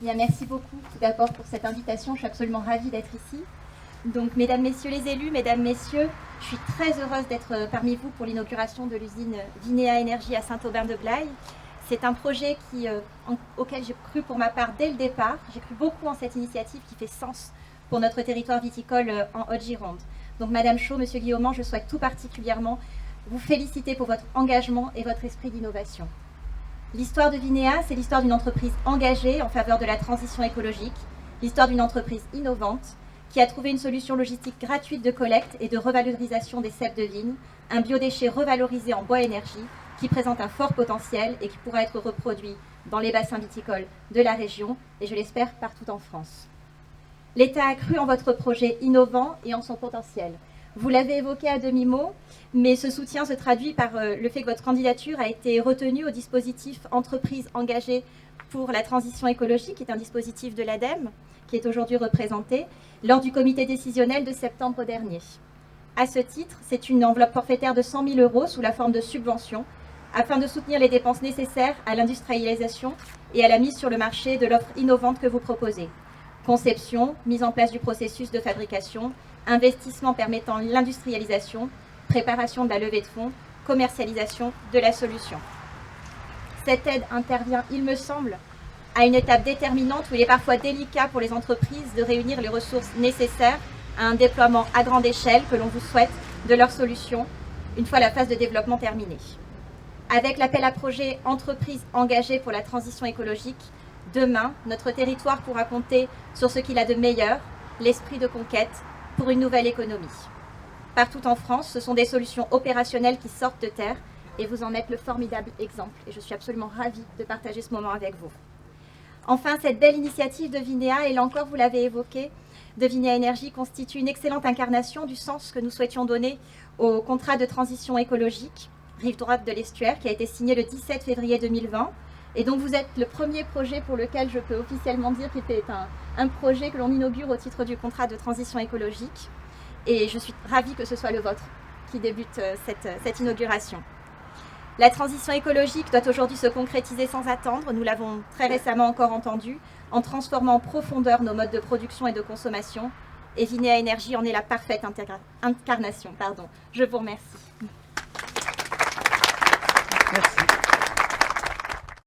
Bien, merci beaucoup tout d'abord pour cette invitation. Je suis absolument ravie d'être ici. Donc, mesdames, messieurs les élus, mesdames, messieurs, je suis très heureuse d'être parmi vous pour l'inauguration de l'usine Vinea Énergie à Saint-Aubin-de-Blaye. C'est un projet auquel j'ai cru pour ma part dès le départ. J'ai cru beaucoup en cette initiative qui fait sens pour notre territoire viticole en Haute-Gironde. Donc, Madame Chaud, Monsieur Guillaumin, je souhaite tout particulièrement vous féliciter pour votre engagement et votre esprit d'innovation. L'histoire de Vinea, c'est l'histoire d'une entreprise engagée en faveur de la transition écologique, l'histoire d'une entreprise innovante qui a trouvé une solution logistique gratuite de collecte et de revalorisation des cèpes de vigne, un biodéchet revalorisé en bois énergie qui présente un fort potentiel et qui pourra être reproduit dans les bassins viticoles de la région et je l'espère partout en France. L'État a cru en votre projet innovant et en son potentiel. Vous l'avez évoqué à demi-mot, mais ce soutien se traduit par le fait que votre candidature a été retenue au dispositif Entreprises engagées pour la transition écologique, qui est un dispositif de l'ADEME, qui est aujourd'hui représenté, lors du comité décisionnel de septembre dernier. À ce titre, c'est une enveloppe forfaitaire de 100 000 € sous la forme de subventions, afin de soutenir les dépenses nécessaires à l'industrialisation et à la mise sur le marché de l'offre innovante que vous proposez. Conception, mise en place du processus de fabrication, investissement permettant l'industrialisation, préparation de la levée de fonds, commercialisation de la solution. Cette aide intervient, il me semble, à une étape déterminante où il est parfois délicat pour les entreprises de réunir les ressources nécessaires à un déploiement à grande échelle que l'on vous souhaite de leur solution, une fois la phase de développement terminée. Avec l'appel à projet Entreprises engagées pour la transition écologique, demain, notre territoire pourra compter sur ce qu'il a de meilleur, l'esprit de conquête, pour une nouvelle économie. Partout en France, ce sont des solutions opérationnelles qui sortent de terre et vous en êtes le formidable exemple. Et je suis absolument ravie de partager ce moment avec vous. Enfin, cette belle initiative de Vinea, et là encore vous l'avez évoqué, de Vinea Énergie constitue une excellente incarnation du sens que nous souhaitions donner au contrat de transition écologique Rive droite de l'Estuaire qui a été signé le 17 février 2020. Et donc vous êtes le premier projet pour lequel je peux officiellement dire qu'il était un projet que l'on inaugure au titre du contrat de transition écologique. Et je suis ravie que ce soit le vôtre qui débute cette inauguration. La transition écologique doit aujourd'hui se concrétiser sans attendre, nous l'avons très récemment encore entendu, en transformant en profondeur nos modes de production et de consommation. Et Vinea Énergie en est la parfaite incarnation. Je vous remercie. Merci.